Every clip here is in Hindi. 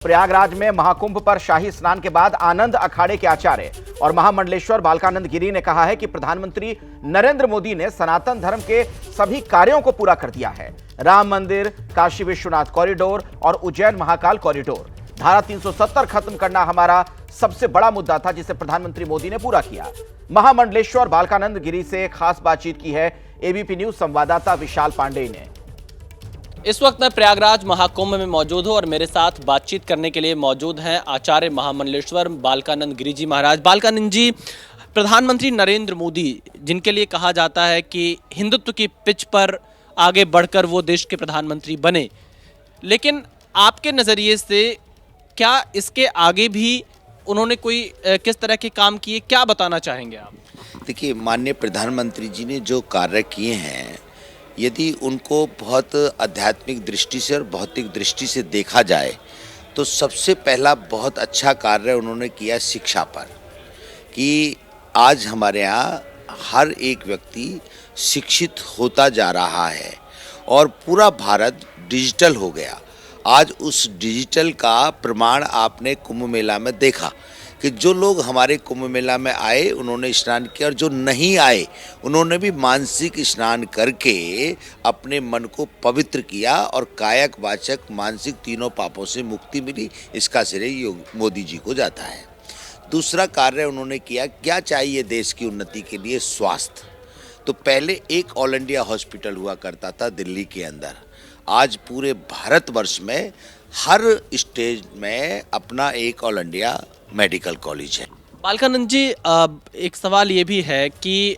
प्रयागराज में महाकुंभ पर शाही स्नान के बाद आनंद अखाड़े के आचार्य और महामंडलेश्वर बालकानंद गिरी ने कहा है कि प्रधानमंत्री नरेंद्र मोदी ने सनातन धर्म के सभी कार्यों को पूरा कर दिया है। राम मंदिर, काशी विश्वनाथ कॉरिडोर और उज्जैन महाकाल कॉरिडोर, धारा 370 खत्म करना हमारा सबसे बड़ा मुद्दा था जिसे प्रधानमंत्री मोदी ने पूरा किया। महामंडलेश्वर बालकानंद गिरी से खास बातचीत की है एबीपी न्यूज संवाददाता विशाल पांडे ने। इस वक्त मैं प्रयागराज महाकुंभ में मौजूद हूं और मेरे साथ बातचीत करने के लिए मौजूद हैं आचार्य महामंडलेश्वर बालकानंद गिरी जी महाराज। बालकानंद जी, प्रधानमंत्री नरेंद्र मोदी, जिनके लिए कहा जाता है कि हिंदुत्व की पिच पर आगे बढ़कर वो देश के प्रधानमंत्री बने, लेकिन आपके नज़रिए से क्या इसके आगे भी उन्होंने कोई किस तरह के काम किए, क्या बताना चाहेंगे आप? देखिए, माननीय प्रधानमंत्री जी ने जो कार्य किए हैं, यदि उनको बहुत आध्यात्मिक दृष्टि से और भौतिक दृष्टि से देखा जाए तो सबसे पहला बहुत अच्छा कार्य उन्होंने किया शिक्षा पर, कि आज हमारे यहाँ हर एक व्यक्ति शिक्षित होता जा रहा है और पूरा भारत डिजिटल हो गया। आज उस डिजिटल का प्रमाण आपने कुंभ मेला में देखा कि जो लोग हमारे कुंभ मेला में आए उन्होंने स्नान किया और जो नहीं आए उन्होंने भी मानसिक स्नान करके अपने मन को पवित्र किया और कायक, वाचक, मानसिक तीनों पापों से मुक्ति मिली। इसका श्रेय मोदी जी को जाता है। दूसरा कार्य उन्होंने किया, क्या चाहिए देश की उन्नति के लिए? स्वास्थ्य। तो पहले एक ऑल इंडिया हॉस्पिटल हुआ करता था दिल्ली के अंदर, आज पूरे भारतवर्ष में हर स्टेज में अपना एक ऑल इंडिया मेडिकल कॉलेज है। बालकानंद जी, एक सवाल ये भी है कि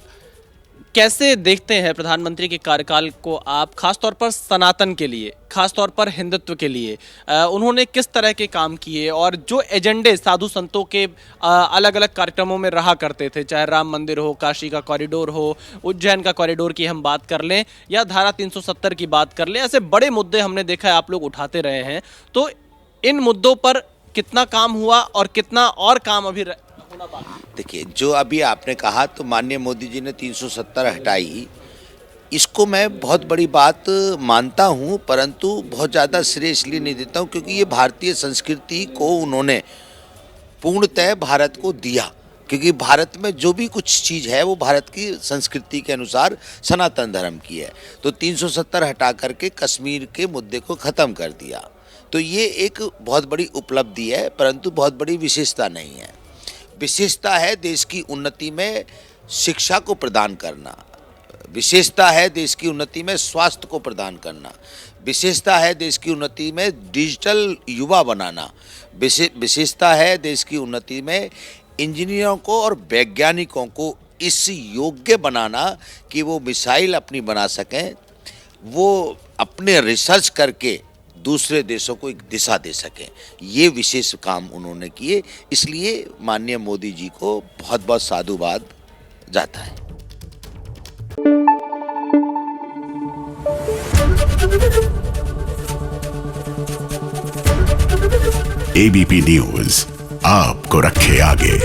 कैसे देखते हैं प्रधानमंत्री के कार्यकाल को आप, खासतौर पर सनातन के लिए, खासतौर पर हिंदुत्व के लिए उन्होंने किस तरह के काम किए और जो एजेंडे साधु संतों के अलग अलग कार्यक्रमों में रहा करते थे, चाहे राम मंदिर हो, काशी का कॉरिडोर हो, उज्जैन का कॉरिडोर की हम बात कर लें या धारा 370 की बात कर लें, ऐसे बड़े मुद्दे हमने देखा है आप लोग उठाते रहे हैं। तो इन मुद्दों पर कितना काम हुआ और कितना और काम अभी होना बाकी? देखिए, जो अभी आपने कहा तो माननीय मोदी जी ने 370 हटाई, इसको मैं बहुत बड़ी बात मानता हूँ, परंतु बहुत ज़्यादा श्रेय इसलिए नहीं देता हूँ क्योंकि ये भारतीय संस्कृति को उन्होंने पूर्णतः भारत को दिया, क्योंकि भारत में जो भी कुछ चीज़ है वो भारत की संस्कृति के अनुसार सनातन धर्म की है। तो 370 हटा करके कश्मीर के मुद्दे को ख़त्म कर दिया, तो ये एक बहुत बड़ी उपलब्धि है, परंतु बहुत बड़ी विशेषता नहीं है। विशेषता है देश की उन्नति में शिक्षा को प्रदान करना, विशेषता है देश की उन्नति में स्वास्थ्य को प्रदान करना, विशेषता है देश की उन्नति में डिजिटल युवा बनाना, विशेषता है देश की उन्नति में इंजीनियरों को और वैज्ञानिकों को इस योग्य बनाना कि वो मिसाइल अपनी बना सकें, वो अपने रिसर्च करके दूसरे देशों को एक दिशा दे सकें। ये विशेष काम उन्होंने किए, इसलिए माननीय मोदी जी को बहुत बहुत साधुवाद जाता है। एबीपी न्यूज आपको रखे आगे।